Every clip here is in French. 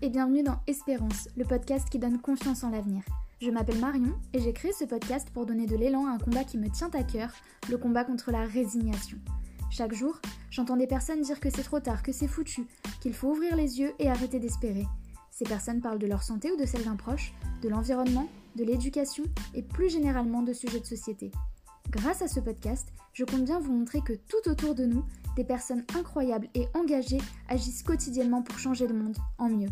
et bienvenue dans Espérance, le podcast qui donne confiance en l'avenir. Je m'appelle Marion et j'ai créé ce podcast pour donner de l'élan à un combat qui me tient à cœur, le combat contre la résignation. Chaque jour, j'entends des personnes dire que c'est trop tard, que c'est foutu, qu'il faut ouvrir les yeux et arrêter d'espérer. Ces personnes parlent de leur santé ou de celle d'un proche, de l'environnement, de l'éducation et plus généralement de sujets de société. Grâce à ce podcast, je compte bien vous montrer que tout autour de nous, des personnes incroyables et engagées agissent quotidiennement pour changer le monde en mieux.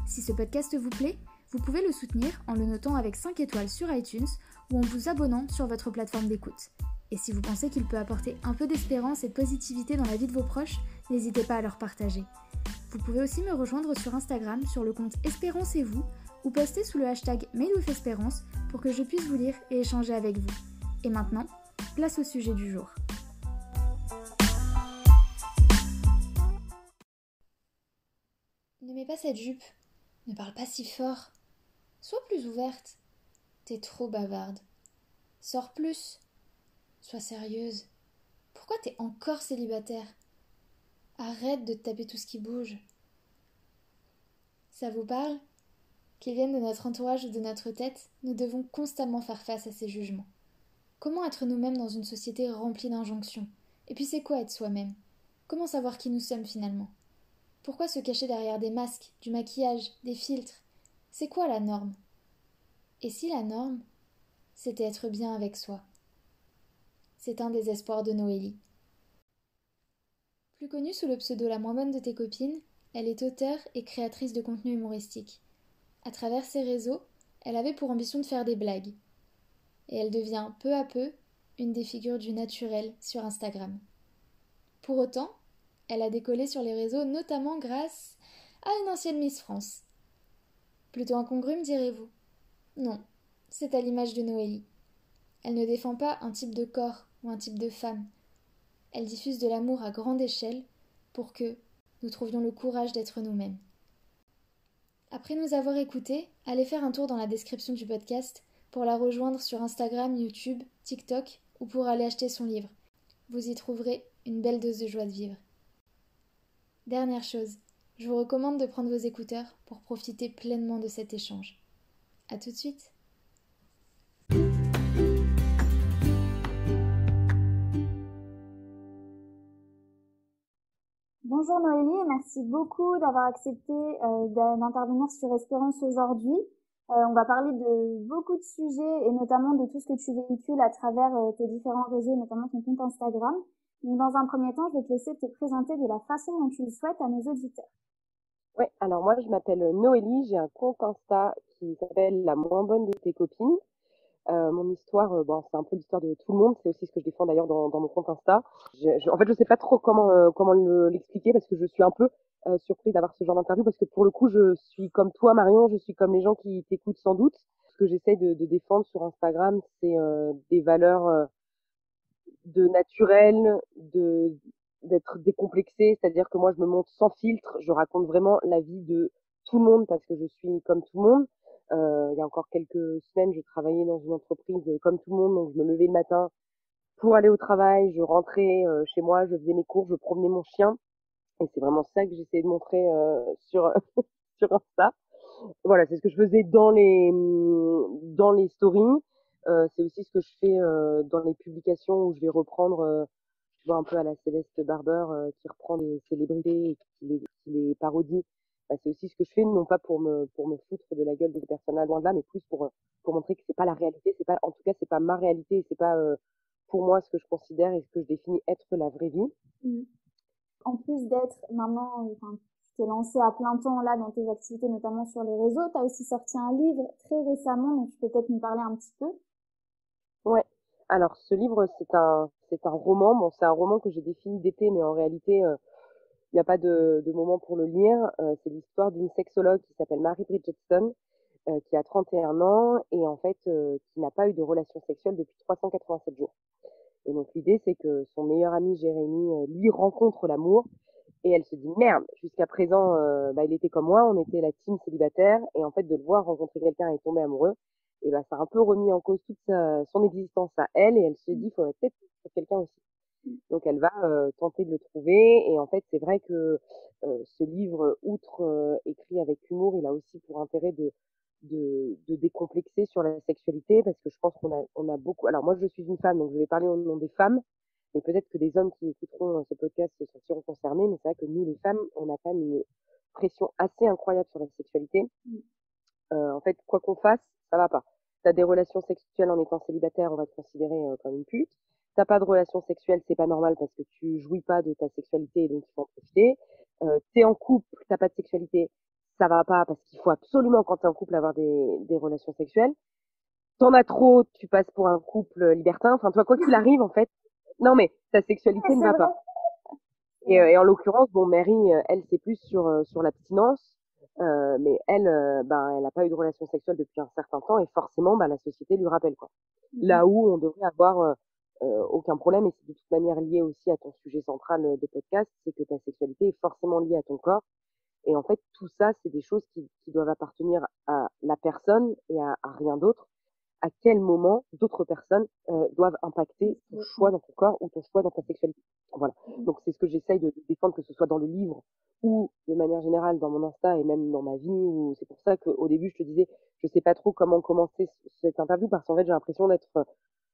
Si ce podcast vous plaît, vous pouvez le soutenir en le notant avec 5 étoiles sur iTunes ou en vous abonnant sur votre plateforme d'écoute. Et si vous pensez qu'il peut apporter un peu d'espérance et de positivité dans la vie de vos proches, n'hésitez pas à leur partager. Vous pouvez aussi me rejoindre sur Instagram sur le compte Espérance et vous ou poster sous le hashtag #MadeWithEspérance pour que je puisse vous lire et échanger avec vous. Et maintenant, place au sujet du jour. Ne mets pas cette jupe, ne parle pas si fort, sois plus ouverte, t'es trop bavarde. Sors plus, sois sérieuse. Pourquoi t'es encore célibataire? Arrête de te taper tout ce qui bouge. Ça vous parle? Qu'ils viennent de notre entourage ou de notre tête, nous devons constamment faire face à ces jugements. Comment être nous-mêmes dans une société remplie d'injonctions? Et puis c'est quoi être soi-même? Comment savoir qui nous sommes finalement? Pourquoi se cacher derrière des masques, du maquillage, des filtres? C'est quoi la norme? Et si la norme, c'était être bien avec soi? C'est un des espoirs de Noélie. Plus connue sous le pseudo La moins bonne de tes copines, elle est auteure et créatrice de contenu humoristique. À travers ses réseaux, elle avait pour ambition de faire des blagues. Et elle devient peu à peu une des figures du naturel sur Instagram. Pour autant, elle a décollé sur les réseaux notamment grâce à une ancienne Miss France. Plutôt incongru, me direz-vous? Non, c'est à l'image de Noélie. Elle ne défend pas un type de corps ou un type de femme. Elle diffuse de l'amour à grande échelle pour que nous trouvions le courage d'être nous-mêmes. Après nous avoir écoutés, allez faire un tour dans la description du podcast pour la rejoindre sur Instagram, YouTube, TikTok ou pour aller acheter son livre. Vous y trouverez une belle dose de joie de vivre. Dernière chose, je vous recommande de prendre vos écouteurs pour profiter pleinement de cet échange. À tout de suite. Bonjour Noélie et merci beaucoup d'avoir accepté d'intervenir sur Espérance aujourd'hui. On va parler de beaucoup de sujets et notamment de tout ce que tu véhicules à travers tes différents réseaux, notamment ton compte Instagram. Mais dans un premier temps, je vais te laisser te présenter de la façon dont tu le souhaites à nos auditeurs. Ouais, alors moi je m'appelle Noélie, j'ai un compte Insta qui s'appelle La moins bonne de tes copines. Mon histoire, c'est un peu l'histoire de tout le monde, c'est aussi ce que je défends d'ailleurs dans mon compte Insta. En fait, je sais pas trop comment l'expliquer parce que je suis un peu surprise d'avoir ce genre d'interview parce que pour le coup, je suis comme toi Marion, je suis comme les gens qui t'écoutent sans doute. Ce que j'essaie de défendre sur Instagram, c'est des valeurs de naturel, d'être décomplexé, c'est-à-dire que moi je me montre sans filtre, je raconte vraiment la vie de tout le monde parce que je suis comme tout le monde. Il y a encore quelques semaines, je travaillais dans une entreprise comme tout le monde, donc je me levais le matin pour aller au travail, je rentrais chez moi, je faisais mes cours, je promenais mon chien, et c'est vraiment ça que j'essayais de montrer sur sur Insta. Voilà, c'est ce que je faisais dans les stories. C'est aussi ce que je fais dans les publications où je vais reprendre, tu vois, un peu à la Céleste Barber qui reprend des célébrités et qui les parodie. Bah, c'est aussi ce que je fais, non pas pour me foutre de la gueule des personnages loin de là, mais plus pour montrer que c'est pas la réalité, c'est pas, en tout cas, c'est pas ma réalité, et c'est pas pour moi ce que je considère et ce que je définis être la vraie vie. En plus d'être maintenant, tu t'es lancée à plein temps là dans tes activités, notamment sur les réseaux, tu as aussi sorti un livre très récemment, donc tu peux peut-être nous parler un petit peu. Ouais. Alors, ce livre, c'est un roman. Bon, c'est un roman que j'ai défini d'été, mais en réalité, il n'y a pas de moment pour le lire. C'est l'histoire d'une sexologue qui s'appelle Mary Bridgetson, qui a 31 ans et en fait, qui n'a pas eu de relation sexuelle depuis 387 jours. Et donc, l'idée, c'est que son meilleur ami Jérémy, lui, rencontre l'amour et elle se dit, merde, jusqu'à présent, il était comme moi, on était la team célibataire et en fait, de le voir rencontrer quelqu'un et tomber amoureux, et ça a un peu remis en cause toute son existence à elle et elle se dit, il faudrait peut-être trouver quelqu'un aussi. Donc elle va tenter de le trouver et en fait c'est vrai que ce livre, outre écrit avec humour, il a aussi pour intérêt de décomplexer sur la sexualité, parce que je pense qu'on a beaucoup. Alors moi, je suis une femme, donc je vais parler au nom des femmes, et peut-être que des hommes qui écouteront ce podcast se sentiront concernés, mais c'est vrai que nous, les femmes, on a quand même une pression assez incroyable sur la sexualité. En fait, quoi qu'on fasse, ça va pas. T'as des relations sexuelles en étant célibataire, on va te considérer comme une pute. T'as pas de relations sexuelles, c'est pas normal parce que tu jouis pas de ta sexualité et donc il faut en profiter. T'es en couple, t'as pas de sexualité, ça va pas parce qu'il faut absolument quand t'es en couple avoir des relations sexuelles. T'en as trop, tu passes pour un couple libertin. Enfin, toi, quoi qu'il arrive, en fait, non mais ta sexualité ne C'est va vrai. pas. Et en l'occurrence, bon, Mary, elle, c'est plus sur l'abstinence, mais elle, ben, elle n'a pas eu de relation sexuelle depuis un certain temps, et forcément, ben, la société lui rappelle, quoi. Là où on devrait avoir aucun problème, et c'est de toute manière lié aussi à ton sujet central de podcast, c'est que ta sexualité est forcément liée à ton corps. Et en fait, tout ça, c'est des choses qui doivent appartenir à la personne et à rien d'autre. À quel moment d'autres personnes doivent impacter ton choix dans ton corps ou ton choix dans ta sexualité. Voilà. Donc c'est ce que j'essaye de défendre, que ce soit dans le livre ou de manière générale dans mon Insta et même dans ma vie. Ou c'est pour ça qu'au début je te disais, je sais pas trop comment commencer cette interview parce qu'en fait j'ai l'impression d'être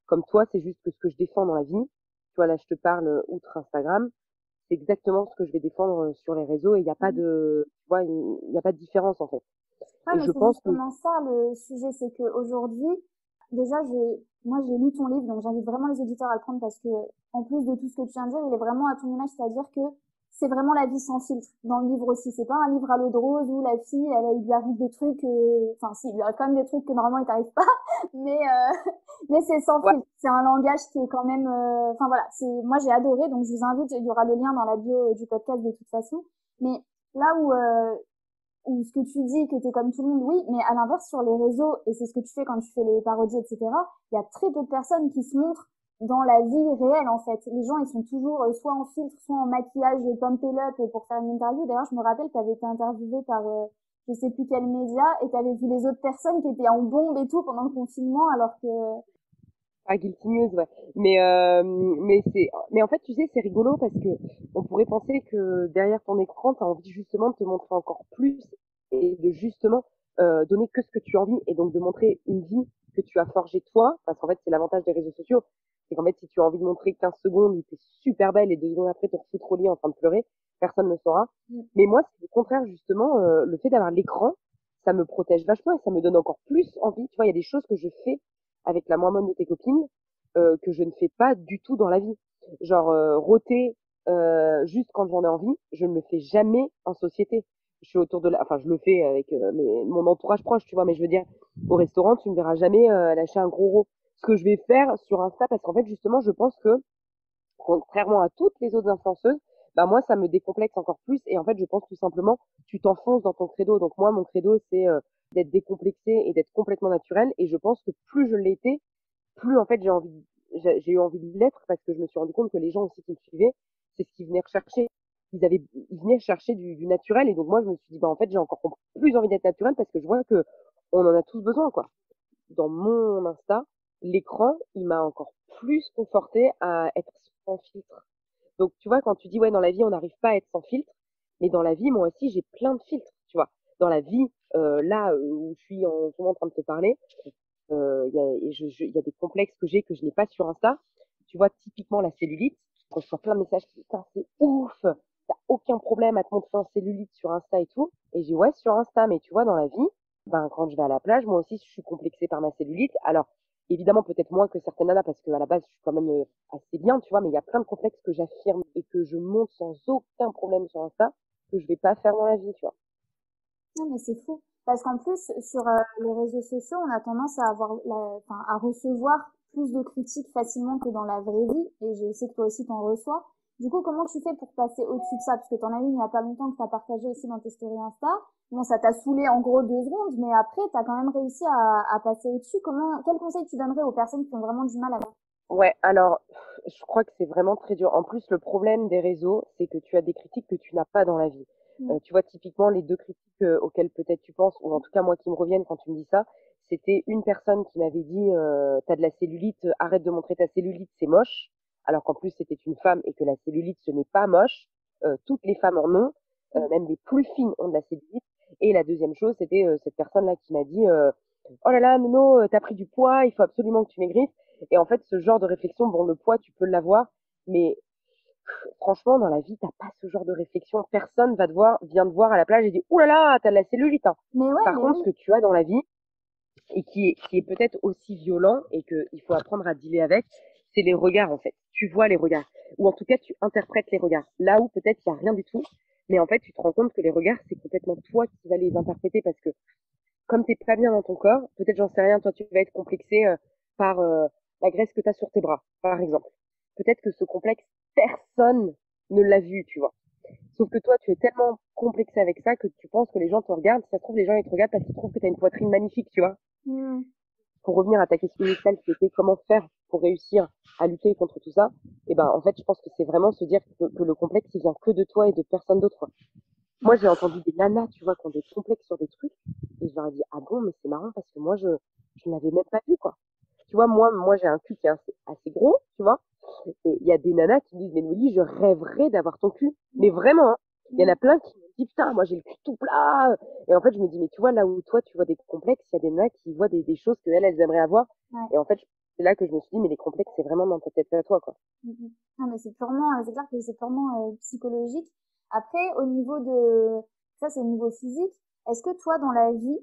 comme toi. C'est juste que ce que je défends dans la vie, tu vois là je te parle outre Instagram, c'est exactement ce que je vais défendre sur les réseaux et il n'y a pas de, tu vois, il y a pas de différence en fait. Ouais, Et mais je c'est pense que justement ça le sujet, c'est qu'aujourd'hui, déjà, moi, j'ai lu ton livre, donc j'invite vraiment les auditeurs à le prendre parce que, en plus de tout ce que tu viens de dire, il est vraiment à ton image, c'est-à-dire que c'est vraiment la vie sans filtre dans le livre aussi. C'est pas un livre à l'eau de rose où la fille, il lui arrive des trucs, enfin, si, il lui arrive quand même des trucs que normalement il t'arrive pas, mais, mais c'est sans ouais, filtre. C'est un langage qui est quand même, enfin voilà, moi j'ai adoré, donc je vous invite, il y aura le lien dans la bio du podcast de toute façon. Mais là où ce que tu dis, que t'es comme tout le monde, oui, mais à l'inverse, sur les réseaux, et c'est ce que tu fais quand tu fais les parodies, etc., il y a très peu de personnes qui se montrent dans la vie réelle, en fait. Les gens, ils sont toujours soit en filtre, soit en maquillage pump it up pour faire une interview. D'ailleurs, je me rappelle, tu avais été interviewée par je sais plus quel média, et tu avais vu les autres personnes qui étaient en bombe et tout pendant le confinement, alors que... pas guilty news, ouais. Mais en fait, tu sais, c'est rigolo parce que on pourrait penser que derrière ton écran, tu as envie justement de te montrer encore plus et de justement donner que ce que tu as envie et donc de montrer une vie que tu as forgée toi, parce qu'en fait, c'est l'avantage des réseaux sociaux. C'est qu'en fait, si tu as envie de montrer 15 secondes où tu es super belle et 2 secondes après te refoutres au lit en train de pleurer, personne ne le saura. Mais moi, c'est le contraire, justement, le fait d'avoir l'écran, ça me protège vachement et ça me donne encore plus envie. Tu vois, il y a des choses que je fais avec la moins bonne de tes copines que je ne fais pas du tout dans la vie. Genre rôter juste quand j'en ai envie, je ne le fais jamais en société. Je suis autour de la, enfin je le fais avec mon entourage proche, tu vois, mais je veux dire au restaurant, tu me verras jamais lâcher un gros rot. Ce que je vais faire sur Insta, parce qu'en fait justement, je pense que contrairement à toutes les autres influenceuses, bah moi ça me décomplexe encore plus et en fait je pense tout simplement tu t'enfonces dans ton credo. Donc moi mon credo c'est d'être décomplexé et d'être complètement naturel et je pense que plus je l'ai été, plus en fait j'ai eu envie de l'être parce que je me suis rendu compte que les gens aussi qui me suivaient, c'est ce qu'ils venaient rechercher. Ils venaient chercher du naturel et donc moi je me suis dit bah en fait j'ai encore plus envie d'être naturel parce que je vois que on en a tous besoin quoi. Dans mon Insta, l'écran, il m'a encore plus conforté à être sans filtre. Donc, tu vois, quand tu dis, ouais, dans la vie, on n'arrive pas à être sans filtre, mais dans la vie, moi aussi, j'ai plein de filtres, tu vois. Dans la vie, là où je suis en ce moment en train de te parler, il y a des complexes que j'ai que je n'ai pas sur Insta. Tu vois, typiquement la cellulite, je reçois plein de messages, putain, c'est ouf, t'as aucun problème à te montrer en cellulite sur Insta et tout. Et j'ai ouais, sur Insta, mais tu vois, dans la vie, ben, quand je vais à la plage, moi aussi, je suis complexée par ma cellulite. Alors, évidemment, peut-être moins que certaines nanas, parce qu'à la base, je suis quand même assez bien, tu vois, mais il y a plein de complexes que j'affirme et que je monte sans aucun problème sur Insta, que je vais pas faire dans la vie, tu vois. Non, mais c'est fou. Parce qu'en plus, sur les réseaux sociaux, on a tendance à enfin, à recevoir plus de critiques facilement que dans la vraie vie. Et je sais que toi aussi t'en reçois. Du coup, comment tu fais pour passer au-dessus de ça? Parce que t'en as une il y a pas longtemps que t'as partagé aussi dans tes stories Insta. Bon, ça t'a saoulé en gros 2 secondes, mais après, t'as quand même réussi à passer au-dessus. Quel conseil tu donnerais aux personnes qui ont vraiment du mal à ça? Ouais, alors, je crois que c'est vraiment très dur. En plus, le problème des réseaux, c'est que tu as des critiques que tu n'as pas dans la vie. Tu vois, typiquement, les deux critiques auxquelles peut-être tu penses, ou en tout cas moi qui me reviennent quand tu me dis ça, c'était une personne qui m'avait dit, t'as de la cellulite, arrête de montrer ta cellulite, c'est moche. Alors qu'en plus, c'était une femme et que la cellulite, ce n'est pas moche. Toutes les femmes en ont. même les plus fines ont de la cellulite. Et la deuxième chose, c'était cette personne-là qui m'a dit oh là là, Nono, t'as pris du poids, il faut absolument que tu maigrisses. Et en fait, ce genre de réflexion, bon, le poids, tu peux l'avoir, mais franchement, dans la vie, t'as pas ce genre de réflexion. Personne vient te voir à la plage et dit ouh là là, t'as de la cellulite, hein. Mais ouais, Par mais contre, oui. ce que tu as dans la vie, et qui est peut-être aussi violent et qu'il faut apprendre à dealer avec, c'est les regards en fait. Tu vois les regards. Ou en tout cas, tu interprètes les regards. Là où peut-être il n'y a rien du tout, mais en fait, tu te rends compte que les regards, c'est complètement toi qui vas les interpréter parce que comme t'es pas bien dans ton corps, peut-être j'en sais rien, toi tu vas être complexé par la graisse que tu as sur tes bras, par exemple. Peut-être que ce complexe, personne ne l'a vu, tu vois. Sauf que toi, tu es tellement complexé avec ça que tu penses que les gens te regardent. Si ça se trouve, les gens ils te regardent parce qu'ils trouvent que tu as une poitrine magnifique, tu vois. Mm. Pour revenir à ta question initiale qui était comment faire pour réussir à lutter contre tout ça, et ben en fait je pense que c'est vraiment se dire que le complexe il vient que de toi et de personne d'autre. Moi j'ai entendu des nanas tu vois qui ont des complexes sur des trucs et je leur ai dit ah bon mais c'est marrant parce que moi je n'avais même pas vu quoi. Tu vois moi j'ai un cul qui est assez gros tu vois et il y a des nanas qui me disent mais Noli je rêverais d'avoir ton cul mais vraiment hein. Il y en a plein qui me disent putain moi j'ai le cul tout plat et en fait je me dis mais tu vois là où toi tu vois des complexes il y a des nanas qui voient des choses que elles aimeraient avoir Ouais. et en fait c'est là que je me suis dit mais les complexes c'est vraiment dans ta tête à toi quoi. Non, mais c'est purement, c'est clair que c'est purement psychologique. Après, au niveau de, ça c'est au niveau physique. Est-ce que toi, dans la vie,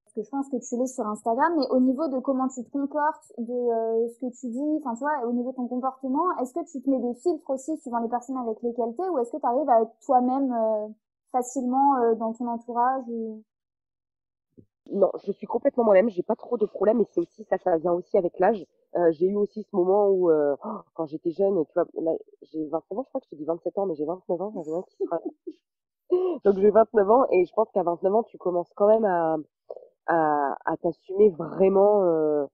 parce que je pense que tu l'es sur Instagram, mais au niveau de comment tu te comportes, de ce que tu dis, enfin tu vois, au niveau de ton comportement, est-ce que tu te mets des filtres aussi suivant les personnes avec lesquelles t'es, ou est-ce que tu arrives à être toi-même facilement dans ton entourage ou... Non, je suis complètement moi-même, j'ai pas trop de problèmes et c'est aussi ça vient aussi avec l'âge. J'ai eu aussi ce moment où quand j'étais jeune, tu vois, là, j'ai 29 ans, je crois que je te dis 27 ans, mais j'ai 29 ans, j'en ai un qui sera... Donc j'ai 29 ans et je pense qu'à 29 ans, tu commences quand même à t'assumer vraiment.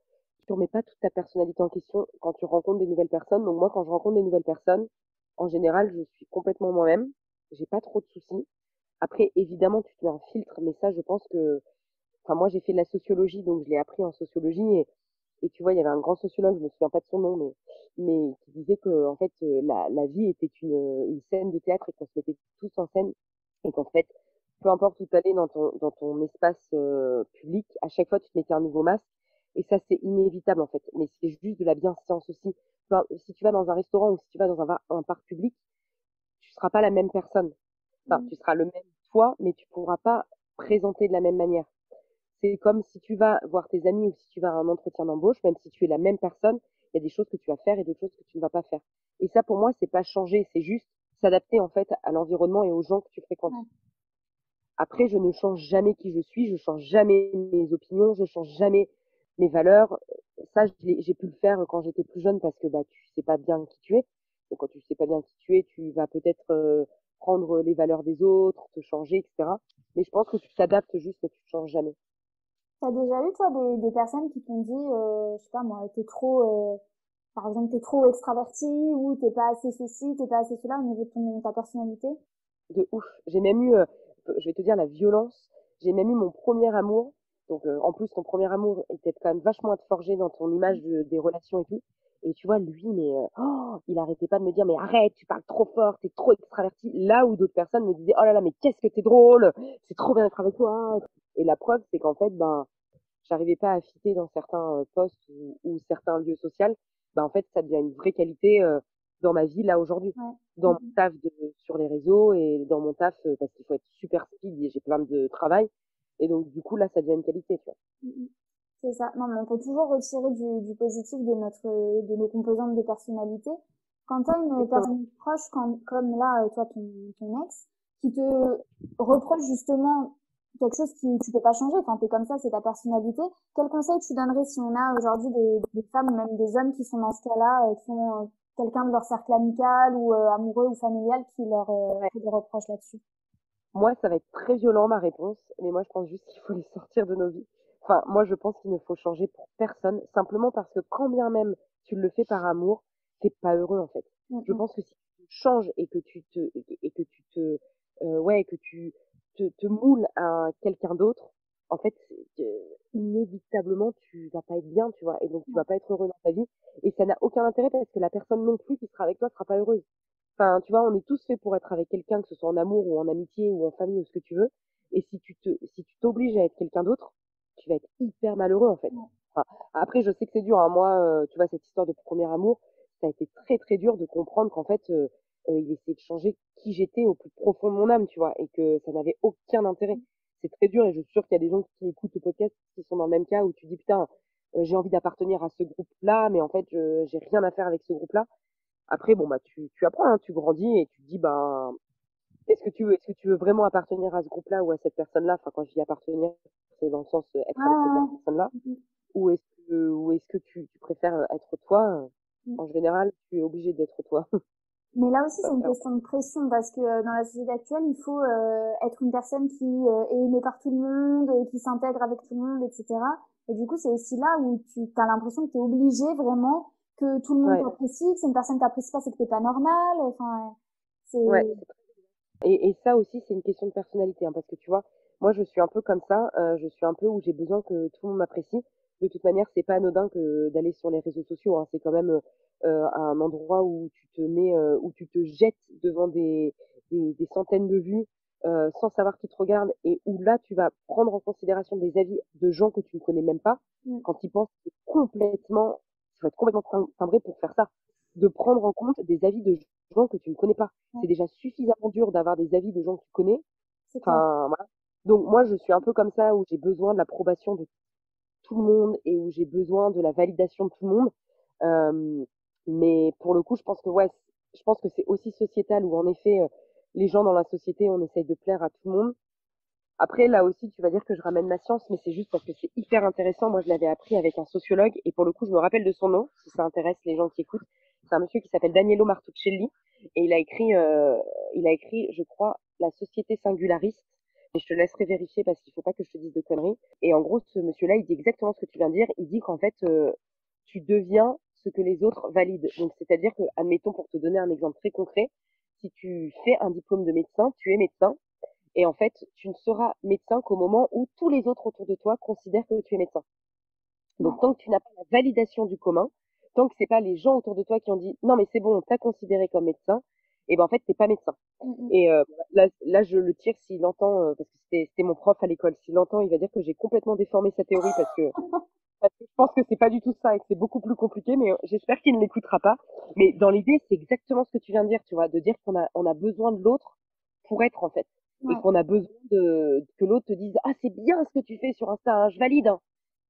Tu remets pas toute ta personnalité en question quand tu rencontres des nouvelles personnes. Donc moi, quand je rencontre des nouvelles personnes, en général, je suis complètement moi-même. J'ai pas trop de soucis. Après, évidemment, tu te mets un filtre, mais ça, je pense que enfin moi j'ai fait de la sociologie donc je l'ai appris en sociologie et tu vois il y avait un grand sociologue je me souviens pas de son nom mais qui disait que en fait la vie était une scène de théâtre et qu'on se mettait tous en scène et qu'en fait peu importe où tu allais dans ton espace public à chaque fois tu te mettais un nouveau masque et ça c'est inévitable en fait mais c'est juste de la bienséance aussi enfin, si tu vas dans un restaurant ou si tu vas dans un parc public tu seras pas la même personne enfin tu seras le même toi mais tu pourras pas présenter de la même manière. C'est comme si tu vas voir tes amis ou si tu vas à un entretien d'embauche, même si tu es la même personne, il y a des choses que tu vas faire et d'autres choses que tu ne vas pas faire. Et ça, pour moi, c'est pas changer, c'est juste s'adapter en fait à l'environnement et aux gens que tu fréquentes. Ouais. Après, je ne change jamais qui je suis, je change jamais mes opinions, je change jamais mes valeurs. Ça, j'ai pu le faire quand j'étais plus jeune parce que bah tu sais pas bien qui tu es. Donc quand tu sais pas bien qui tu es, tu vas peut-être prendre les valeurs des autres, te changer, etc. Mais je pense que tu t'adaptes juste et tu ne changes jamais. T'as déjà eu, toi, des personnes qui t'ont dit, je sais pas moi, t'es trop, par exemple, t'es trop extraverti ou t'es pas assez ceci, t'es pas assez cela au niveau de ta personnalité? De ouf. J'ai même eu, je vais te dire la violence, j'ai même eu mon premier amour. Donc en plus ton premier amour était quand même vachement à te forger dans ton image des relations et tout. Et tu vois lui mais il arrêtait pas de me dire mais arrête, tu parles trop fort, t'es trop extraverti. Là où d'autres personnes me disaient oh là là mais qu'est-ce que t'es drôle, c'est trop bien d'être avec toi. Et la preuve c'est qu'en fait ben j'arrivais pas à fitter dans certains postes ou certains lieux sociaux, bah en fait ça devient une vraie qualité dans ma vie là aujourd'hui, Ouais. dans mon taf sur les réseaux et dans mon taf parce qu'il faut être super speed et j'ai plein de travail et donc du coup là ça devient une qualité tu vois. Mhm. C'est ça. Non, mais on peut toujours retirer du positif de nos composantes de personnalité. Quand t'as une Exactement. personne proche, comme là, toi, ton ex, qui te reproche justement quelque chose que tu peux pas changer, quand t'es comme ça, c'est ta personnalité. Quel conseil tu donnerais si on a aujourd'hui des femmes ou même des hommes qui sont dans ce cas-là, qui ont quelqu'un de leur cercle amical ou amoureux ou familial Ouais. qui les reproche là-dessus? Moi ça va être très violent ma réponse mais moi je pense juste qu'il faut les sortir de nos vies. Enfin moi je pense qu'il ne faut changer pour personne simplement parce que quand bien même tu le fais par amour t'es pas heureux en fait. Mm, Je mm. pense que si tu changes et que tu te ouais que tu te moules à quelqu'un d'autre, en fait, inévitablement tu vas pas être bien, tu vois, et donc tu Ouais. vas pas être heureux dans ta vie, et ça n'a aucun intérêt parce que la personne non plus qui sera avec toi sera pas heureuse. Enfin, tu vois, on est tous faits pour être avec quelqu'un, que ce soit en amour ou en amitié ou en famille ou ce que tu veux. Et si tu t'obliges à être quelqu'un d'autre, tu vas être hyper malheureux, en fait. Ouais. Enfin, après, je sais que c'est dur, hein. Moi, tu vois, cette histoire de premier amour, ça a été très, très dur de comprendre qu'en fait, il essayait de changer qui j'étais au plus profond de mon âme, tu vois, et que ça n'avait aucun intérêt. C'est très dur et je suis sûre qu'il y a des gens qui écoutent le podcast qui sont dans le même cas où tu dis, putain, j'ai envie d'appartenir à ce groupe-là, mais en fait, j'ai rien à faire avec ce groupe-là. Après, bon, bah, tu apprends, hein, tu grandis et tu te dis, ben, est-ce que tu veux vraiment appartenir à ce groupe-là ou à cette personne-là? Enfin, quand je dis appartenir, c'est dans le sens être Ouais, avec cette ouais, personne-là. ouais. Ou est-ce que tu préfères être toi? Mm. En général, tu es obligé d'être toi. Mais là aussi, c'est une Enfin, question de pression parce que dans la société actuelle, il faut être une personne qui est aimée par tout le monde, qui s'intègre avec tout le monde, etc. Et du coup, c'est aussi là où tu as l'impression que tu es obligé vraiment que tout le monde ouais, t'apprécie, que c'est une personne qui t'apprécie pas, c'est que t'es pas normal. Enfin, c'est... ouais. Et ça aussi, c'est une question de personnalité, hein, parce que tu vois, moi, je suis un peu comme ça. Je suis un peu où j'ai besoin que tout le monde m'apprécie. De toute manière, c'est pas anodin que d'aller sur les réseaux sociaux, hein. C'est quand même un endroit où tu te mets, où tu te jettes devant des centaines de vues sans savoir qui te regarde et où là, tu vas prendre en considération des avis de gens que tu ne connais même pas. Mm. Quand ils pensent, c'est complètement, il faut être complètement timbré pour faire ça, de prendre en compte des avis de gens que tu ne connais pas. Ouais, C'est déjà suffisamment dur d'avoir des avis de gens que tu connais. c'est clair. Enfin, voilà. Donc moi, je suis un peu comme ça où j'ai besoin de l'approbation de tout le monde et où j'ai besoin de la validation de tout le monde. Euh, mais pour le coup, je pense que ouais, je pense que c'est aussi sociétal où en effet, les gens dans la société, on essaye de plaire à tout le monde. Après, là aussi, tu vas dire que je ramène ma science, mais c'est juste parce que c'est hyper intéressant. Moi, je l'avais appris avec un sociologue, et pour le coup, je me rappelle de son nom, si ça intéresse les gens qui écoutent. C'est un monsieur qui s'appelle Danielo Martuccelli, et il a écrit, je crois, La société singulariste. Et je te laisserai vérifier parce qu'il faut pas que je te dise de conneries. Et en gros, ce monsieur-là, il dit exactement ce que tu viens de dire. Il dit qu'en fait, tu deviens ce que les autres valident. Donc, c'est-à-dire que, admettons, pour te donner un exemple très concret, si tu fais un diplôme de médecin, tu es médecin et en fait, tu ne seras médecin qu'au moment où tous les autres autour de toi considèrent que tu es médecin. Ouais. Donc, tant que tu n'as pas la validation du commun, tant que c'est pas les gens autour de toi qui ont dit non, mais c'est bon, on t'a considéré comme médecin, et ben en fait, t'es pas médecin. Mm, mm. Et là, je le tire s'il entend, parce que c'était mon prof à l'école. S'il entend, il va dire que j'ai complètement déformé sa théorie parce que je pense que c'est pas du tout ça et que c'est beaucoup plus compliqué, mais j'espère qu'il ne l'écoutera pas. Mais dans l'idée, c'est exactement ce que tu viens de dire, tu vois, de dire on a besoin de l'autre pour être en fait, et Ouais. qu'on a besoin de que l'autre te dise ah c'est bien ce que tu fais sur Insta, hein, je valide. Hein.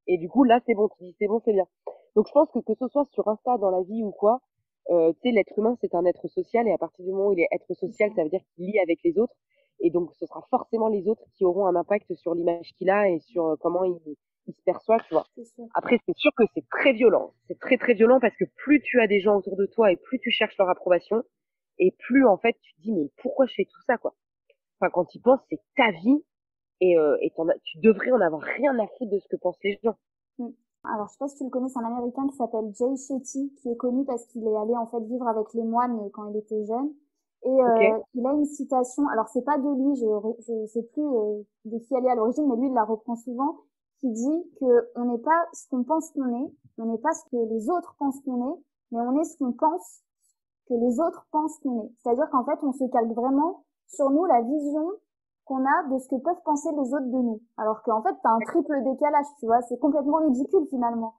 Et du coup là c'est bon, tu dis c'est bon, c'est bien. Donc je pense que ce soit sur Insta, dans la vie ou quoi, tu sais l'être humain c'est un être social et à partir du moment où il est être C'est ça. social, ça veut dire qu'il lie avec les autres. Et donc ce sera forcément les autres qui auront un impact sur l'image qu'il a et sur comment il se perçoit, tu vois. C'est sûr. Après, c'est sûr que c'est très violent. C'est très très violent parce que plus tu as des gens autour de toi et plus tu cherches leur approbation et plus en fait tu te dis mais pourquoi je fais tout ça quoi. Enfin quand tu y penses c'est ta vie et tu devrais en avoir rien à foutre de ce que pensent les gens. Mm. Alors, je sais pas si tu le connais, c'est un Américain qui s'appelle Jay Shetty, qui est connu parce qu'il est allé en fait vivre avec les moines quand il était jeune. Et Ok. il a une citation, alors c'est pas de lui, je sais plus de qui elle est à l'origine, mais lui il la reprend souvent, qui dit que on n'est pas ce qu'on pense qu'on est, on n'est pas ce que les autres pensent qu'on est, mais on est ce qu'on pense que les autres pensent qu'on est. C'est-à-dire qu'en fait, on se calque vraiment sur nous la vision qu'on a de ce que peuvent penser les autres de nous. Alors qu'en fait, t'as un triple décalage, tu vois, c'est complètement ridicule finalement.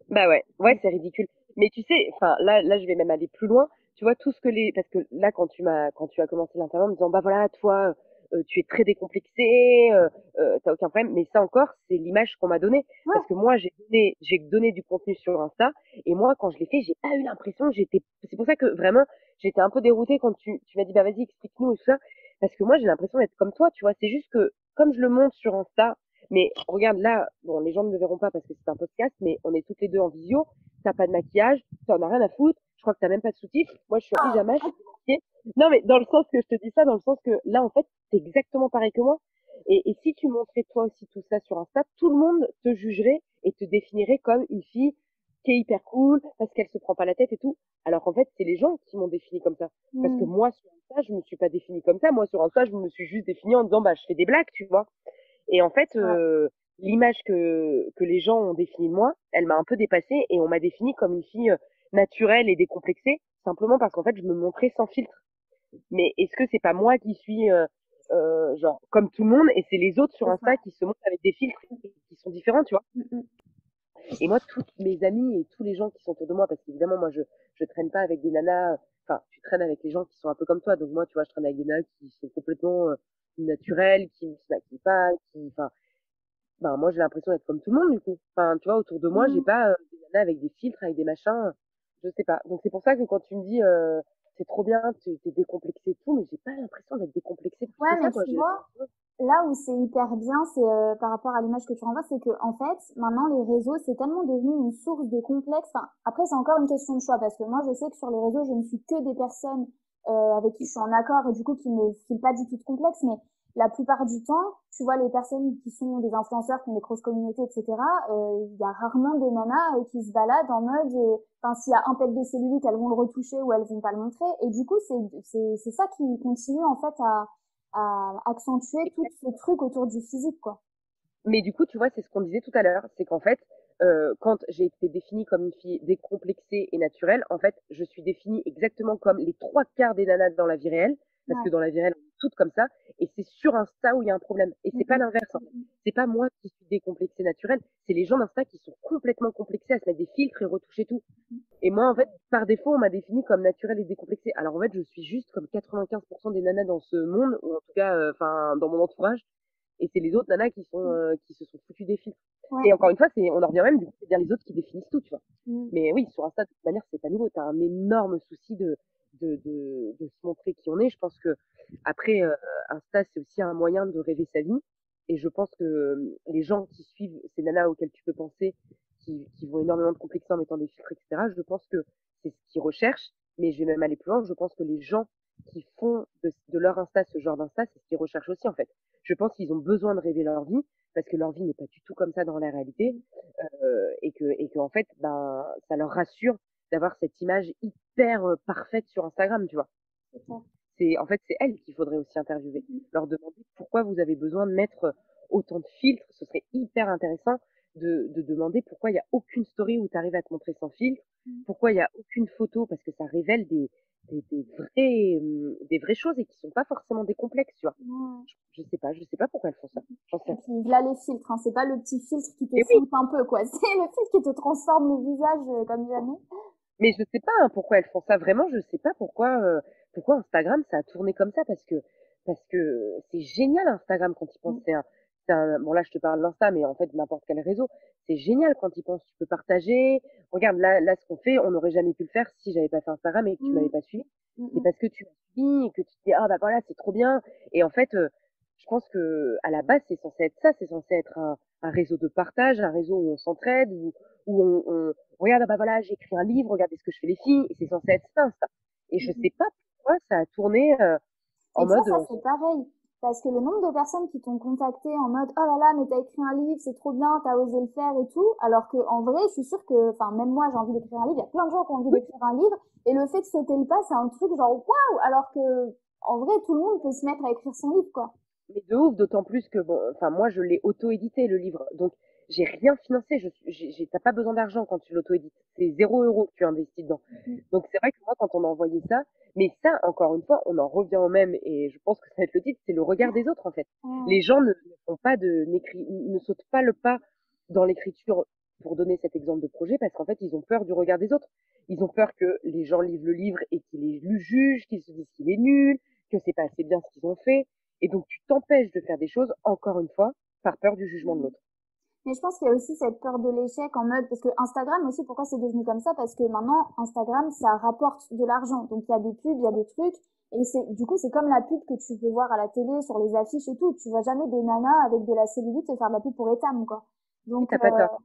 Bah ouais, ouais, c'est ridicule. Mais tu sais, enfin là, je vais même aller plus loin. Tu vois tout ce que parce que là, quand tu as commencé l'interview en me disant, bah voilà, toi, tu es très décomplexé, t'as aucun problème. Mais ça encore, c'est l'image qu'on m'a donnée. Ouais, Parce que moi, j'ai donné du contenu sur Insta, et moi, quand je l'ai fait, j'ai pas eu l'impression, c'est pour ça que vraiment, j'étais un peu déroutée quand tu m'as dit, bah vas-y, explique-nous et tout ça. Parce que moi, j'ai l'impression d'être comme toi, tu vois. C'est juste que, comme je le montre sur Insta, mais regarde là, bon, les gens ne le verront pas parce que c'est un podcast, mais on est toutes les deux en visio. T'as pas de maquillage, t'en as rien à foutre. Je crois que t'as même pas de soutif. Moi, je suis en pyjama, je suis maquillée. Non, mais dans le sens que je te dis ça, dans le sens que là, en fait, t'es exactement pareil que moi. Et si tu montrais toi aussi tout ça sur Insta, tout le monde te jugerait et te définirait comme une fille qui est hyper cool parce qu'elle se prend pas la tête et tout. Alors qu'en fait, c'est les gens qui m'ont défini comme ça. Parce que mm, moi, sur Insta, je me suis pas définie comme ça. Moi, sur Insta, je me suis juste définie en disant, bah, je fais des blagues, tu vois. Et en fait, ouais, l'image que les gens ont définie de moi, elle m'a un peu dépassée et on m'a définie comme une fille naturelle et décomplexée. simplement parce qu'en fait, je me montrais sans filtre. Mais est-ce que c'est pas moi qui suis genre comme tout le monde et c'est les autres sur C'est ça. Insta qui se montrent avec des filtres qui sont différents, tu vois? Mm, mm. Et moi, toutes mes amies et tous les gens qui sont autour de moi, parce qu'évidemment, moi, je traîne pas avec des nanas, enfin, tu traînes avec les gens qui sont un peu comme toi. Donc moi, tu vois, je traîne avec des nanas qui sont complètement naturelles, qui ne se maquillent pas, enfin, ben, moi, j'ai l'impression d'être comme tout le monde, du coup. Enfin, tu vois, autour de moi, j'ai Mm. pas des nanas avec des filtres, avec des machins, je sais pas. Donc c'est pour ça que quand tu me dis, c'est trop bien, tu t'es décomplexé et tout, mais j'ai pas l'impression d'être décomplexé plus Ouais, que mais ça, quoi. tu vois, là où c'est hyper bien, c'est par rapport à l'image que tu renvoies, c'est que en fait, maintenant les réseaux, c'est tellement devenu une source de complexe. Enfin, après, c'est encore une question de choix parce que moi, je sais que sur les réseaux, je ne suis que des personnes avec qui je suis en accord et du coup qui me filent pas du tout de complexe. Mais la plupart du temps, tu vois, les personnes qui sont des influenceurs, qui ont des grosses communautés, etc. Il y a rarement des nanas qui se baladent en mode, enfin, s'il y a un pet de cellulite, elles vont le retoucher ou elles vont pas le montrer. Et du coup, c'est ça qui continue en fait à accentuer tout ce truc autour du physique, quoi. Mais du coup, tu vois, c'est ce qu'on disait tout à l'heure, c'est qu'en fait, quand j'ai été définie comme une fille décomplexée et naturelle, en fait, je suis définie exactement comme les trois quarts des nanas dans la vie réelle, parce que Ouais. dans la vie réelle, on est toutes comme ça, et c'est sur Insta où il y a un problème. Et c'est pas Mhm. l'inverse, en fait. C'est pas moi qui suis décomplexée naturelle, c'est les gens d'Insta qui sont complètement complexés à se mettre des filtres et retoucher tout. Et moi, en fait, par défaut, on m'a définie comme naturelle et décomplexée. Alors en fait, je suis juste comme 95% des nanas dans ce monde, ou en tout cas, enfin, dans mon entourage, et c'est les autres nanas qui se sont foutues des filtres. Et Ouais. encore une fois, on en revient même, du coup, c'est bien les autres qui définissent tout, tu vois. Mhm. Mais oui, sur Insta, de toute manière, c'est pas nouveau. T'as un énorme souci de se montrer qui on est. Je pense que après, Insta, c'est aussi un moyen de rêver sa vie. Et je pense que les gens qui suivent ces nanas auxquelles tu peux penser, qui vont énormément de complexer en mettant des filtres, etc., je pense que c'est ce qu'ils recherchent. Mais je vais même aller plus loin. Je pense que les gens qui font de leur Insta ce genre d'Insta, c'est ce qu'ils recherchent aussi, en fait. Je pense qu'ils ont besoin de rêver leur vie parce que leur vie n'est pas du tout comme ça dans la réalité et que en fait ben ça leur rassure d'avoir cette image hyper parfaite sur Instagram, tu vois. C'est ça. C'est en fait c'est elles qu'il faudrait aussi interviewer, leur demander pourquoi vous avez besoin de mettre autant de filtres. Ce serait hyper intéressant de demander pourquoi il n'y a aucune story où tu arrives à te montrer sans filtre, Mhm. pourquoi il n'y a aucune photo, parce que ça révèle des vraies choses et qui sont pas forcément des complexes, tu vois. Ouais. Je sais pas pourquoi elles font ça. J'en sais Et rien. puis là les filtres, hein, c'est pas le petit filtre qui te Mais oui, floupe un peu, quoi. C'est le filtre qui te transforme le visage comme jamais. mais je sais pas hein, pourquoi elles font ça. Vraiment, je sais pas pourquoi Instagram ça a tourné comme ça parce que c'est génial Instagram quand tu penses. Mhm. Bon là je te parle d'Insta, mais en fait n'importe quel réseau, c'est génial quand tu penses. Tu peux partager. Regarde là ce qu'on fait, on n'aurait jamais pu le faire si j'avais pas fait Instagram et que tu m'avais Mhm. pas suivi. C'est Mhm. parce que tu m'as suivi et que tu te dis ah bah voilà c'est trop bien. Et en fait, je pense que à la base c'est censé être ça, c'est censé être un réseau de partage, un réseau où on s'entraide, où on regarde, ah bah voilà, j'ai écrit un livre, regardez ce que je fais les filles, et c'est censé être ça. Et je Mhm. sais pas pourquoi ça a tourné en Mais tu vois, mode, ça c'est pareil. Parce que le nombre de personnes qui t'ont contacté en mode oh là là, mais t'as écrit un livre, c'est trop bien, t'as osé le faire et tout. Alors que en vrai, je suis sûre que, enfin, même moi j'ai envie d'écrire un livre, il y a plein de gens qui ont envie oui, d'écrire un livre. Et le fait de sauter le pas, c'est un truc genre waouh! Alors que, en vrai, tout le monde peut se mettre à écrire son livre, quoi. mais de ouf, d'autant plus que, bon, enfin, moi, je l'ai auto-édité, le livre. Donc, j'ai rien financé. T'as pas besoin d'argent quand tu l'auto-édites. C'est 0 € que tu investis dedans. Mhm. Donc, c'est vrai que moi, quand on m'a envoyé ça, mais ça, encore une fois, on en revient au même, et je pense que ça va être le titre, c'est le regard des autres, en fait. Ouais. Les gens ne font pas ne sautent pas le pas dans l'écriture pour donner cet exemple de projet, parce qu'en fait, ils ont peur du regard des autres. Ils ont peur que les gens lisent le livre et qu'ils le jugent, qu'ils se disent qu'il est nul, que c'est pas assez bien ce qu'ils ont fait. Et donc, tu t'empêches de faire des choses, encore une fois, par peur du jugement de Mhm. l'autre. Mais je pense qu'il y a aussi cette peur de l'échec en mode, parce que Instagram aussi, pourquoi c'est devenu comme ça? Parce que maintenant, Instagram, ça rapporte de l'argent. Donc, il y a des pubs, il y a des trucs. Et du coup, c'est comme la pub que tu peux voir à la télé, sur les affiches et tout. Tu vois jamais des nanas avec de la cellulite faire de la pub pour Etam, quoi. Oui, Donc, t'as pas tort.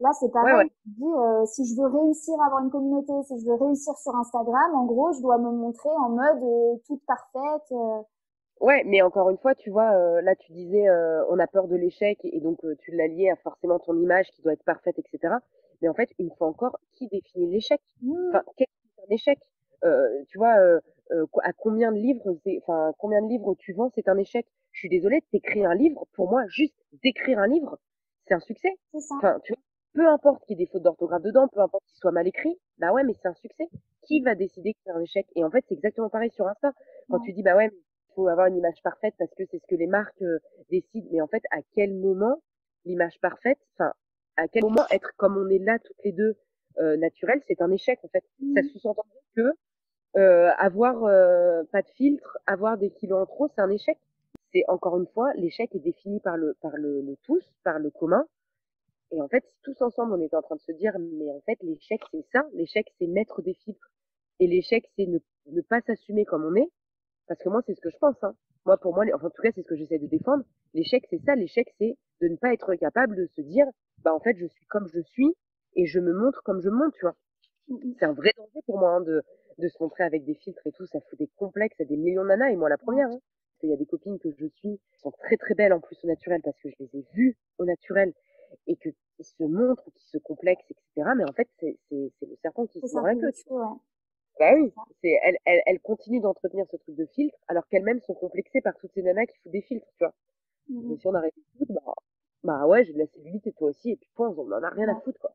là, c'est Ouais, ouais. pareil. Tu te dis, si je veux réussir à avoir une communauté, si je veux réussir sur Instagram, en gros, je dois me montrer en mode toute parfaite. Ouais, mais encore une fois, tu vois, là, tu disais, on a peur de l'échec, et donc tu l'as lié à forcément ton image qui doit être parfaite, etc. Mais en fait, une fois encore, qui définit l'échec? Hmm, Enfin, qu'est-ce que c'est un échec? Tu vois, à combien de livres tu vends, c'est un échec. Je suis désolée, t'écris un livre, pour moi, juste d'écrire un livre, c'est un succès. c'est ça. Enfin, tu vois, peu importe qu'il y ait des fautes d'orthographe dedans, peu importe qu'il soit mal écrit, bah ouais, mais c'est un succès. qui va décider que c'est un échec? Et en fait, c'est exactement pareil sur Insta. Quand tu dis, bah ouais, mais il faut avoir une image parfaite parce que c'est ce que les marques décident. Mais en fait, à quel moment l'image parfaite, enfin, à quel moment être comme on est là toutes les deux naturel, c'est un échec en fait. Ça sous-entendrait que avoir pas de filtre, avoir des kilos en trop, c'est un échec. C'est encore une fois, l'échec est défini par le tous, par le commun. Et en fait, si tous ensemble, on était en train de se dire, mais en fait, l'échec, c'est ça. L'échec, c'est mettre des filtres. Et l'échec, c'est ne pas s'assumer comme on est. Parce que moi, c'est ce que je pense. Hein. Moi, pour moi, enfin, en tout cas, c'est ce que j'essaie de défendre. L'échec, c'est ça. L'échec, c'est de ne pas être capable de se dire, bah, en fait, je suis comme je suis et je me montre comme je me montre, tu vois. C'est un vrai danger pour moi, hein, de se montrer avec des filtres et tout. Ça fout des complexes à des millions de nanas et moi, la première, hein. Parce qu'il y a des copines que je suis qui sont très, très belles en plus au naturel parce que je les ai vues au naturel et que qui se montrent, qui se complexent, etc. Mais en fait, c'est le serpent qui se mord la queue. Bah oui, elles continuent d'entretenir ce truc de filtre alors qu'elles-mêmes sont complexées par toutes ces nanas qui foutent des filtres, tu vois. Mais si on arrête de foutre, bah ouais, j'ai de la cellulite et toi aussi, et puis point, on en a rien à foutre, quoi.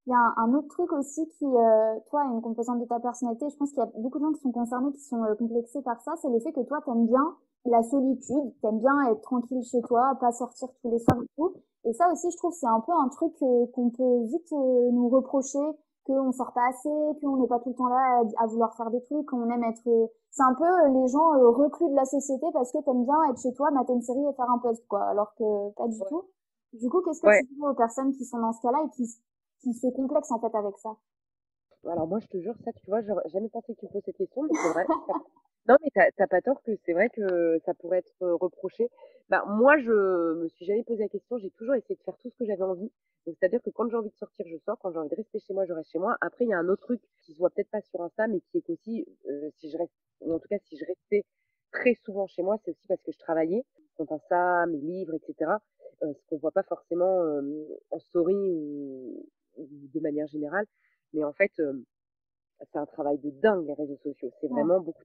Il y a un autre truc aussi qui, toi, est une composante de ta personnalité. Je pense qu'il y a beaucoup de gens qui sont concernés, qui sont complexés par ça. C'est le fait que toi, t'aimes bien la solitude, t'aimes bien être tranquille chez toi, pas sortir tous les soirs et tout. Et ça aussi, je trouve, c'est un peu un truc qu'on peut vite nous reprocher, qu'on sort pas assez, qu'on n'est pas tout le temps là à vouloir faire des trucs, qu'on aime être... C'est un peu les gens reclus de la société parce que t'aimes bien être chez toi, mater une série et faire un post, quoi. Alors que pas du tout. Du coup, qu'est-ce que tu dis aux personnes qui sont dans ce cas-là et qui se complexent en fait avec ça? Alors moi, je te jure, ça, tu vois, j'aurais jamais pensé que tu me poses cette question, mais c'est vrai. Non, mais t'as pas tort que c'est vrai que ça pourrait être reproché. Bah, moi, je me suis jamais posé la question. J'ai toujours essayé de faire tout ce que j'avais envie. Donc, c'est-à-dire que quand j'ai envie de sortir, je sors. Quand j'ai envie de rester chez moi, je reste chez moi. Après, il y a un autre truc qui se voit peut-être pas sur Insta, mais qui est qu'aussi, si je reste, ou en tout cas, si je restais très souvent chez moi, c'est aussi parce que je travaillais. Quand Insta, mes livres, etc. Ce qu'on voit pas forcément en story ou de manière générale. Mais en fait, c'est un travail de dingue, les réseaux sociaux. C'est vraiment beaucoup.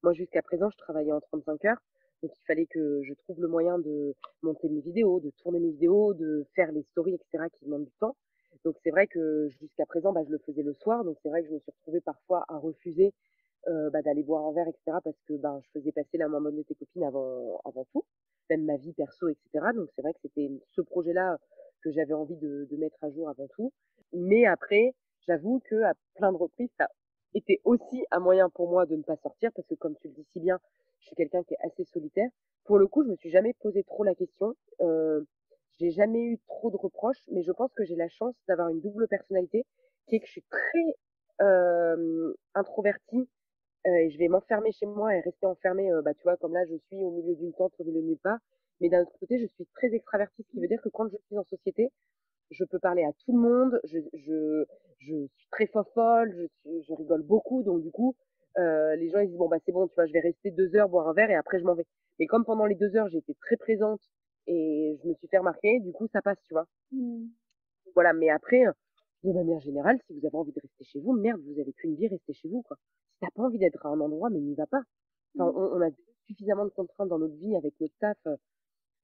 Moi, jusqu'à présent, je travaillais en 35 heures. Donc, il fallait que je trouve le moyen de monter mes vidéos, de tourner mes vidéos, de faire les stories, etc., qui demandent du temps. Donc, c'est vrai que jusqu'à présent, bah, je le faisais le soir. Donc, c'est vrai que je me suis retrouvée parfois à refuser d'aller boire un verre, etc., parce que bah, je faisais passer la moins bonne de tes copines avant tout, même ma vie perso, etc. Donc, c'est vrai que c'était ce projet-là que j'avais envie de mettre à jour avant tout. Mais après, j'avoue que à plein de reprises, ça était aussi un moyen pour moi de ne pas sortir parce que comme tu le dis si bien, je suis quelqu'un qui est assez solitaire. Pour le coup, je me suis jamais posé trop la question. J'ai jamais eu trop de reproches, mais je pense que j'ai la chance d'avoir une double personnalité qui est que je suis très introvertie et je vais m'enfermer chez moi et rester enfermée, bah, tu vois, comme là, je suis au milieu d'une tente, au milieu de nulle part. Mais d'un autre côté, je suis très extravertie, ce qui veut dire que quand je suis en société, je peux parler à tout le monde, je suis très fofolle, je rigole beaucoup, donc du coup, les gens ils disent bon bah c'est bon, tu vois, je vais rester 2 heures boire un verre et après je m'en vais. Mais comme pendant les 2 heures j'ai été très présente et je me suis fait remarquer, du coup ça passe, tu vois. Voilà, mais après, de manière générale, si vous avez envie de rester chez vous, merde, vous avez qu'une vie, restez chez vous, quoi. Si t'as pas envie d'être à un endroit, mais n'y va pas. Enfin, on a suffisamment de contraintes dans notre vie avec notre taf.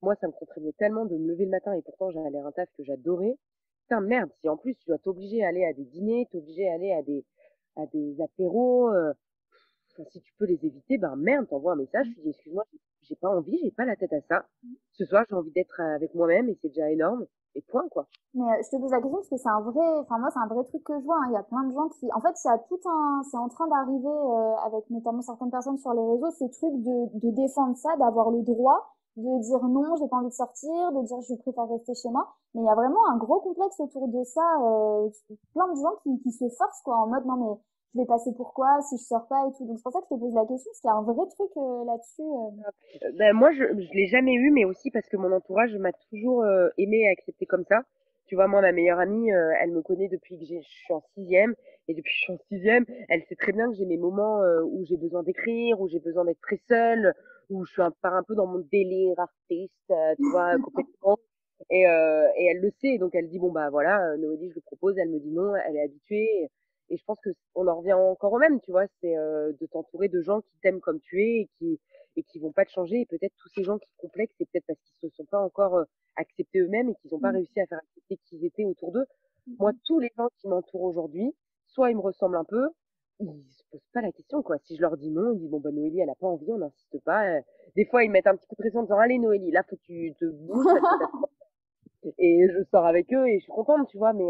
Moi, ça me contraignait tellement de me lever le matin et pourtant j'allais à un taf que j'adorais. Putain, merde, si en plus tu dois t'obliger à aller à des dîners, t'obliger à aller à des apéros, enfin, si tu peux les éviter, ben merde, t'envoies un message, tu dis excuse-moi, j'ai pas envie, j'ai pas la tête à ça. Ce soir, j'ai envie d'être avec moi-même et c'est déjà énorme. Et point, quoi. Mais je te pose la question parce que c'est un vrai, enfin moi c'est un vrai truc que je vois, hein. Il y a plein de gens qui, en fait, il y a tout un, c'est en train d'arriver avec notamment certaines personnes sur les réseaux, ce truc de défendre ça, d'avoir le droit de dire non, j'ai pas envie de sortir, de dire je préfère rester chez moi. Mais il y a vraiment un gros complexe autour de ça, plein de gens qui se forcent quoi, en mode non mais je vais passer pour quoi si je sors pas et tout. Donc c'est pour ça que je te pose la question parce qu'il y a un vrai truc là-dessus. Ben, moi, je l'ai jamais eu, mais aussi parce que mon entourage m'a toujours aimé et accepté comme ça. Tu vois, moi, ma meilleure amie, elle me connaît depuis que je suis en sixième. Et depuis que je suis en sixième, elle sait très bien que j'ai mes moments où j'ai besoin d'écrire, où j'ai besoin d'être très seule, où je suis pars un peu dans mon délire artiste, tu vois, complètement. Et elle le sait, donc elle dit, bon, bah voilà, Noélie, je le propose. Elle me dit non, elle est habituée. Et je pense que on en revient encore au même, tu vois, c'est de t'entourer de gens qui t'aiment comme tu es et qui vont pas te changer. Et peut-être tous ces gens qui se complexent, c'est peut-être parce qu'ils se sont pas encore acceptés eux-mêmes et qu'ils n'ont pas réussi à faire accepter qui ils étaient autour d'eux. Moi, tous les gens qui m'entourent aujourd'hui soit ils me ressemblent un peu, ils se posent pas la question, quoi. Si je leur dis non, ils disent bon bah Noélie elle a pas envie, on n'insiste pas. Des fois ils mettent un petit coup de pression en disant allez Noélie, là faut que tu te bouges parce que et je sors avec eux et je suis contente, tu vois, mais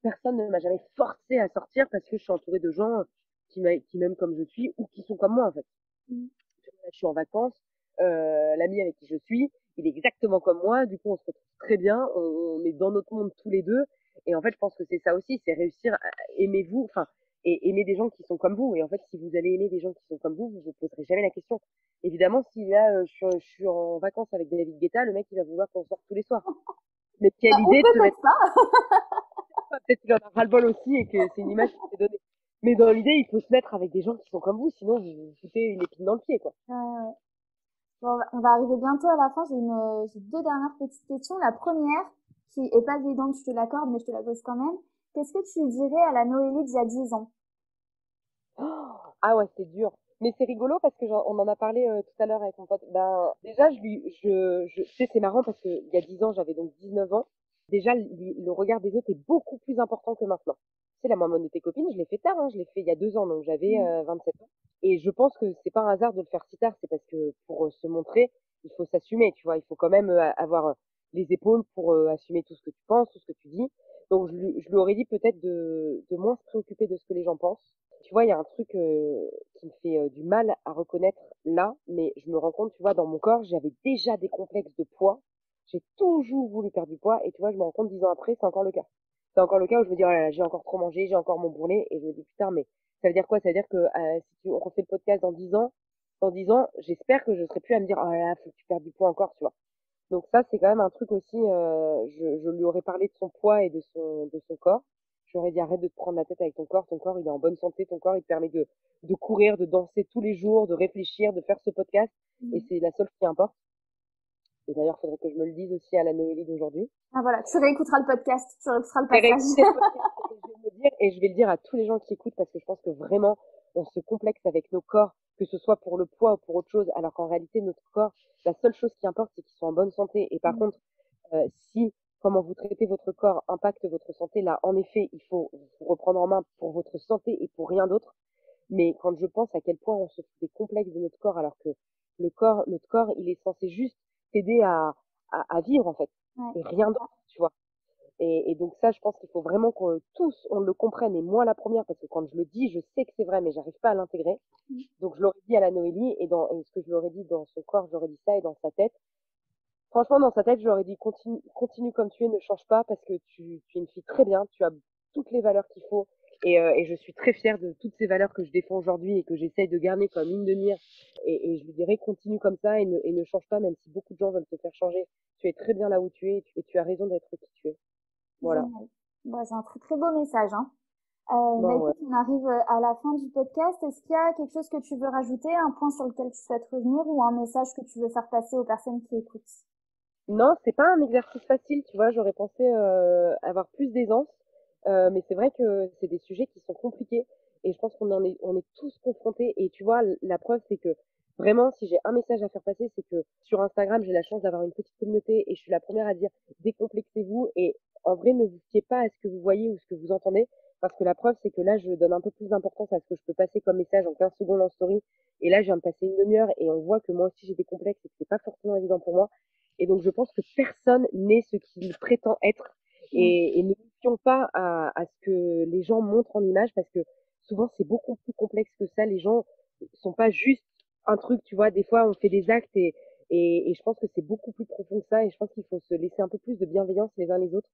personne ne m'a jamais forcé à sortir parce que je suis entourée de gens qui m'aiment comme je suis ou qui sont comme moi en fait. Mm. Là, je suis en vacances, l'ami avec qui je suis, il est exactement comme moi, du coup on se retrouve très bien, on est dans notre monde tous les deux, et en fait je pense que c'est ça aussi, c'est réussir à aimer vous, enfin, et aimer des gens qui sont comme vous, et en fait si vous allez aimer des gens qui sont comme vous vous poserez jamais la question. Évidemment, si là je suis en vacances avec David Guetta, le mec il va vouloir qu'on sorte tous les soirs. Mais quelle Ou idée de se peut-être mettre, pas. peut-être qu'il en a ras-le-bol aussi et que c'est une image qui s'est donnée. Mais dans l'idée, il faut se mettre avec des gens qui sont comme vous, sinon vous vous foutez une épine dans le pied, quoi. Ouais. Bon, on va arriver bientôt à la fin. J'ai deux dernières petites questions. La première, qui est pas évidente, je te l'accorde, mais je te la pose quand même. Qu'est-ce que tu dirais à la Noélie d'il y a 10 ans? Ah ouais, c'est dur. Mais c'est rigolo parce que on en a parlé tout à l'heure avec mon pote. Ben, déjà, tu sais, c'est marrant parce que il y a 10 ans, j'avais donc 19 ans. Déjà, le regard des autres est beaucoup plus important que maintenant. Tu sais, la maman de tes copines, je l'ai fait tard, hein, je l'ai fait il y a 2 ans, donc j'avais 27 ans. Et je pense que c'est pas un hasard de le faire si tard, c'est parce que pour se montrer, il faut s'assumer, tu vois, il faut quand même avoir les épaules pour assumer tout ce que tu penses, tout ce que tu dis. Donc je lui aurais dit peut-être de moins se préoccuper de ce que les gens pensent. Tu vois, il y a un truc qui me fait du mal à reconnaître là, mais je me rends compte, tu vois, dans mon corps, j'avais déjà des complexes de poids. J'ai toujours voulu perdre du poids, et tu vois, je me rends compte 10 ans après, c'est encore le cas. C'est encore le cas où je me dis, oh là là, j'ai encore trop mangé, j'ai encore mon bourrelet, et je me dis, putain, mais ça veut dire quoi? Ça veut dire que si on refait le podcast dans 10 ans, j'espère que je serai plus à me dire, oh là là, faut que tu perdes du poids encore, tu vois. Donc ça, c'est quand même un truc aussi, je lui aurais parlé de son poids et de son corps. Je lui aurais dit arrête de te prendre la tête avec ton corps il est en bonne santé, ton corps il te permet de courir, de danser tous les jours, de réfléchir, de faire ce podcast, et Mm. c'est la seule qui importe. Et d'ailleurs, il faudrait que je me le dise aussi à la Noélie d'aujourd'hui. Ah voilà, tu réécouteras le podcast, tu réécouteras le Je vais passage. réécouter le podcast et je vais me dire, et je vais le dire à tous les gens qui écoutent parce que je pense que vraiment, on se complexe avec nos corps, que ce soit pour le poids ou pour autre chose, alors qu'en réalité, notre corps, la seule chose qui importe, c'est qu'ils soient en bonne santé. Et par Mm. contre, si comment vous traitez votre corps impacte votre santé, là, en effet, il faut vous reprendre en main pour votre santé et pour rien d'autre. Mais quand je pense à quel point on se fout des complexes de notre corps, alors que notre corps, il est censé juste t'aider à vivre, en fait. Ouais. Et rien d'autre, tu vois. Et donc ça, je pense qu'il faut vraiment que tous, on le comprenne, et moi la première, parce que quand je le dis, je sais que c'est vrai, mais j'arrive pas à l'intégrer. Mm. Donc je l'aurais dit à la Noélie, et ce que je l'aurais dit dans son corps, j'aurais dit ça, et dans sa tête. Franchement, dans sa tête, je leur ai dit continue comme tu es, ne change pas parce que tu es une fille très bien, tu as toutes les valeurs qu'il faut. Et je suis très fière de toutes ces valeurs que je défends aujourd'hui et que j'essaye de garder comme une de mire. Et je lui dirais continue comme ça et ne change pas, même si beaucoup de gens veulent te faire changer. Tu es très bien là où tu es et tu as raison d'être qui tu es. Voilà. Génial. Bah, c'est un très très beau message, hein. Bah Bon, ouais. écoute, on arrive à la fin du podcast. Est-ce qu'il y a quelque chose que tu veux rajouter, un point sur lequel tu souhaites revenir ou un message que tu veux faire passer aux personnes qui écoutent? Non, c'est pas un exercice facile, tu vois. J'aurais pensé avoir plus d'aisance, mais c'est vrai que c'est des sujets qui sont compliqués et je pense on est tous confrontés. Et tu vois, la preuve, c'est que vraiment, si j'ai un message à faire passer, c'est que sur Instagram, j'ai la chance d'avoir une petite communauté et je suis la première à dire décomplexez-vous et en vrai, ne vous fiez pas à ce que vous voyez ou ce que vous entendez, parce que la preuve, c'est que là, je donne un peu plus d'importance à ce que je peux passer comme message en 15 secondes en story. Et là, je viens de passer une demi-heure et on voit que moi aussi j'ai des complexes et que c'est pas forcément évident pour moi. Et donc, je pense que personne n'est ce qu'il prétend être. Mm. Et ne nous fions pas à ce que les gens montrent en image, parce que souvent, c'est beaucoup plus complexe que ça. Les gens sont pas juste un truc, tu vois. Des fois, on fait des actes et je pense que c'est beaucoup plus profond que ça. Et je pense qu'il faut se laisser un peu plus de bienveillance les uns les autres,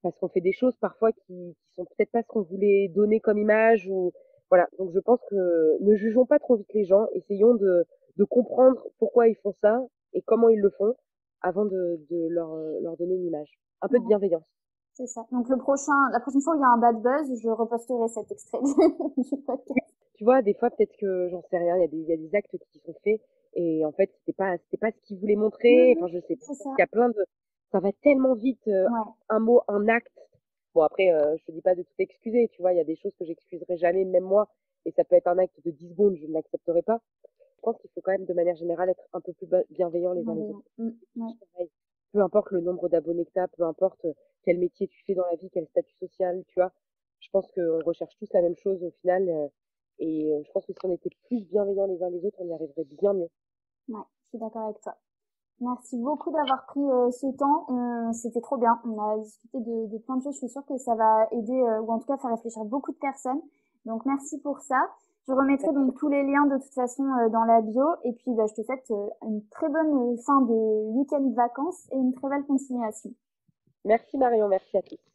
parce qu'on fait des choses parfois qui sont peut-être pas ce qu'on voulait donner comme image ou voilà. Donc, je pense que ne jugeons pas trop vite les gens. Essayons de comprendre pourquoi ils font ça et comment ils le font avant de leur donner une image. Un peu de Ouais, bienveillance. c'est ça. Donc la prochaine fois où il y a un bad buzz, je reposterai cet extrait du podcast. Tu vois, des fois, peut-être que, j'en sais rien, il y a des actes qui sont faits et en fait, c'était pas ce qu'ils voulaient montrer. Enfin, Mhm, je sais pas. c'est ça. Il y a plein de, ça va tellement vite, Ouais. un mot, un acte. Bon, après, je te dis pas de tout excuser, tu vois, il y a des choses que j'excuserai jamais, même moi, et ça peut être un acte de 10 secondes, je ne l'accepterai pas. Je pense qu'il faut quand même, de manière générale, être un peu plus bienveillant les uns les autres. Bienveillant. Mm, ouais. Pareil. Peu importe le nombre d'abonnés que tu as, peu importe quel métier tu fais dans la vie, quel statut social, tu vois. je pense qu'on recherche tous la même chose au final. Je pense que si on était plus bienveillants les uns les autres, on y arriverait bien mieux. Ouais, je suis d'accord avec toi. Merci beaucoup d'avoir pris ce temps. C'était trop bien. On a discuté de plein de choses. Je suis sûre que ça va aider, ou en tout cas faire réfléchir beaucoup de personnes. Donc merci pour ça. Je remettrai donc tous les liens de toute façon dans la bio. Et puis je te souhaite une très bonne fin de week-end de vacances et une très belle continuation. Merci Marion, merci à tous.